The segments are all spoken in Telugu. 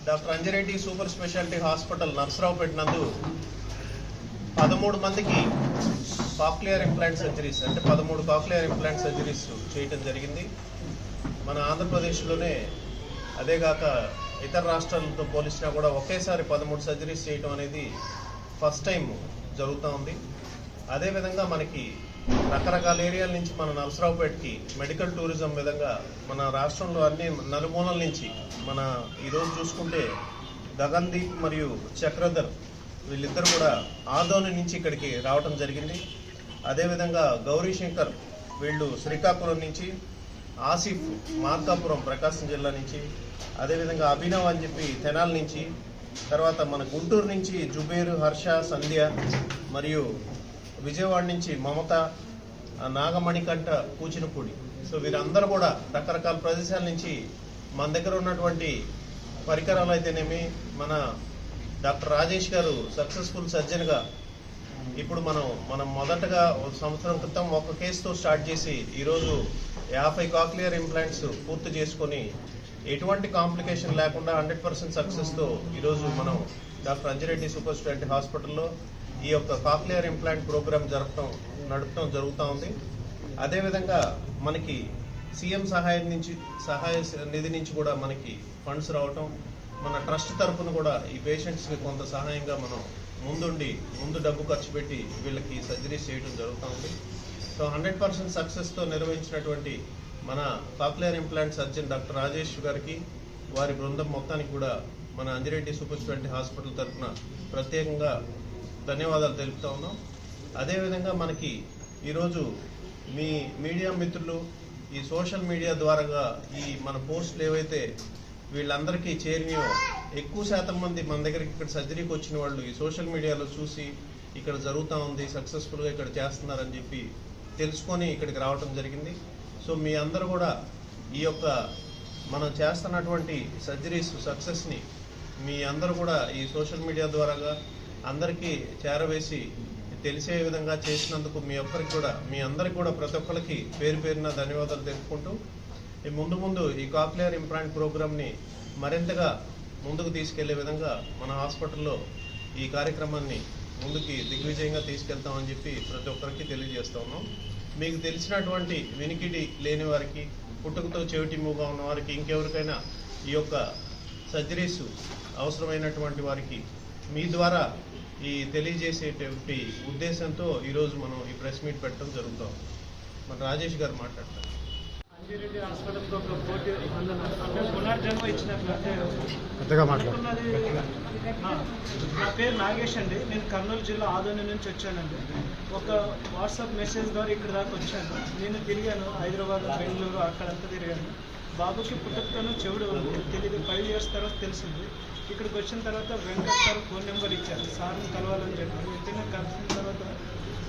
Doctor Anji Reddy super speciality hospital Narasaraopet నందు 13 మందికి కాక్లియర్ ఇంప్లాంట్ సర్జరీస్ అంటే 13 కాక్లియర్ ఇంప్లాంట్ సర్జరీస్ చేయడం జరిగింది. మన ఆంధ్రప్రదేశ్లోనే అదేగాక ఇతర రాష్ట్రాలతో పోలిసినా కూడా ఒకేసారి 13 సర్జరీస్ చేయడం అనేది ఫస్ట్ టైం జరుగుతూ ఉంది. అదేవిధంగా మనకి రకరకాల ఏరియాల నుంచి మన నర్సరావుపేటకి మెడికల్ టూరిజం విధంగా మన రాష్ట్రంలో అన్ని నలుమూలల నుంచి మన ఈరోజు చూసుకుంటే గగన్దీప్ మరియు చక్రధర్ వీళ్ళిద్దరు కూడా ఆదోని నుంచి ఇక్కడికి రావడం జరిగింది. అదేవిధంగా గౌరీశంకర్ వీళ్ళు శ్రీకాకుళం నుంచి, ఆసిఫ్ మార్కాపురం ప్రకాశం జిల్లా నుంచి, అదేవిధంగా అభినవ్ అని చెప్పి తెనాలి నుంచి, తర్వాత మన గుంటూరు నుంచి జుబేరు, హర్ష, సంధ్య మరియు విజయవాడ నుంచి మమత, నాగమణికంఠ, కూచినపూడి. సో వీరందరూ కూడా రకరకాల ప్రదేశాల నుంచి మన దగ్గర ఉన్నటువంటి పరికరాలు అయితేనేమి, మన డాక్టర్ రాజేష్ గారు సక్సెస్ఫుల్ సర్జన్గా ఇప్పుడు మనం మొదటగా సంవత్సరం క్రితం ఒక కేసుతో స్టార్ట్ చేసి ఈరోజు 50 కాక్లియర్ ఇంప్లాంట్స్ పూర్తి చేసుకొని ఎటువంటి కాంప్లికేషన్ లేకుండా 100% సక్సెస్తో ఈరోజు మనం డాక్టర్ అంజిరెడ్డి సూపర్ స్పెషాలిటీ హాస్పిటల్లో ఈ యొక్క కాక్లియర్ ఇంప్లాంట్ ప్రోగ్రామ్ నడపడం జరుగుతూ ఉంది. అదేవిధంగా మనకి సీఎం సహాయ నిధి నుంచి కూడా మనకి ఫండ్స్ రావటం, మన ట్రస్ట్ తరఫున కూడా ఈ పేషెంట్స్కి కొంత సహాయంగా మనం ముందు డబ్బు ఖర్చు పెట్టి వీళ్ళకి సర్జరీస్ చేయడం జరుగుతూ ఉంది. సో 100% సక్సెస్తో నిర్వహించినటువంటి మన cochlear implant surgeon doctor Rajesh గారికి, వారి బృందం మొత్తానికి కూడా మన అంజిరెడ్డి సూపర్ స్పెషాలిటీ హాస్పిటల్ తరఫున ప్రత్యేకంగా ధన్యవాదాలు తెలుపుతా ఉన్నాం. అదేవిధంగా మనకి ఈరోజు మీ మీడియా మిత్రులు ఈ సోషల్ మీడియా ద్వారా ఈ మన పోస్టులు ఏవైతే వీళ్ళందరికీ చేరినాయో ఎక్కువ శాతం మంది మన దగ్గరికి ఇక్కడ సర్జరీకి వచ్చిన వాళ్ళు ఈ సోషల్ మీడియాలో చూసి ఇక్కడ జరుగుతూ ఉంది, సక్సెస్ఫుల్గా ఇక్కడ చేస్తున్నారని చెప్పి తెలుసుకొని ఇక్కడికి రావడం జరిగింది. సో మీ అందరూ కూడా ఈ యొక్క మనం చేస్తున్నటువంటి సర్జరీస్ సక్సెస్ని మీ అందరూ కూడా ఈ సోషల్ మీడియా ద్వారా అందరికీ చేరవేసి తెలిసే విధంగా చేసినందుకు మీ అందరికి కూడా ప్రతి ఒక్కరికి పేరున ధన్యవాదాలు తెలుపుకుంటూ ముందు ఈ కాక్లియర్ ఇంప్లాంట్ ప్రోగ్రామ్ని మరింతగా ముందుకు తీసుకెళ్లే విధంగా మన హాస్పిటల్లో ఈ కార్యక్రమాన్ని ముందుకి దిగ్విజయంగా తీసుకెళ్తామని చెప్పి ప్రతి ఒక్కరికి తెలియజేస్తా ఉన్నాం. మీకు తెలిసినటువంటి వినికిడి లేని వారికి, పుట్టుకతో చెవిటి మూగా ఉన్న వారికి, ఇంకెవరికైనా ఈ యొక్క సర్జరీస్ అవసరమైనటువంటి వారికి మీ ద్వారా ఈ తెలియజేసేటువంటి ఉద్దేశంతో ఈరోజు మనం ఈ ప్రెస్ మీట్ పెట్టడం జరుగుతాం. మన రాజేష్ గారు మాట్లాడతారు. అంజిరెడ్డి హాస్పిటల్కి ఒక కోటి అంటే పునర్జన్మ ఇచ్చినట్లయితే నా పేరు నాగేష్ అండి. నేను కర్నూలు జిల్లా ఆదోని నుంచి వచ్చానండి. ఒక వాట్సాప్ మెసేజ్ ద్వారా ఇక్కడ దాకా వచ్చాను. నేను తిరిగాను హైదరాబాద్, బెంగళూరు, అక్కడంతా తిరిగాను. బాబుకి పుట్టకతోనూ చెవుడు తెలియదు, 5 years తర్వాత తెలిసింది. ఇక్కడికి వచ్చిన తర్వాత వెంకట్ సార్ ఫోన్ నెంబర్ ఇచ్చారు, సార్ని కలవాలని చెప్పారు. వెంటనే కలిసిన తర్వాత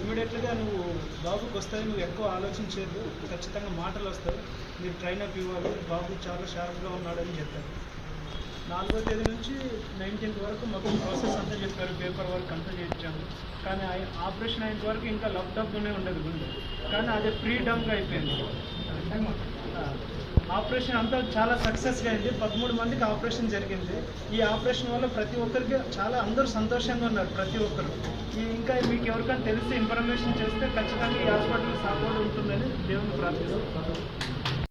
ఇమీడియట్గా నువ్వు బాబుకి వస్తాయి, నువ్వు ఎక్కువ ఆలోచించేది, ఖచ్చితంగా మాటలు వస్తాయి, మీరు ట్రైనప్ ఇవ్వాలి, బాబు చాలా షార్ప్గా ఉన్నాడని చెప్పారు. 4వ తేదీ నుంచి 19th వరకు మొత్తం ప్రాసెస్ అంతా చెప్పారు, పేపర్ వర్క్ అంతా చేయించాము. కానీ ఆపరేషన్ అయిన వరకు ఇంకా లబ్డబ్గానే ఉండదు గుండె, కానీ అది ఫ్రీడమ్గా అయిపోయింది. ఆపరేషన్ అంతా చాలా సక్సెస్గా అయింది. 13 మందికి ఆపరేషన్ జరిగింది. ఈ ఆపరేషన్ వల్ల ప్రతి ఒక్కరికి అందరూ సంతోషంగా ఉన్నారు, ప్రతి ఒక్కరు. ఇంకా మీకు ఎవరికైనా తెలిసి ఇన్ఫర్మేషన్ చేస్తే ఖచ్చితంగా ఈ హాస్పిటల్ సపోర్ట్ ఉంటుందని దేవుని ప్రార్థిస్తున్నాను.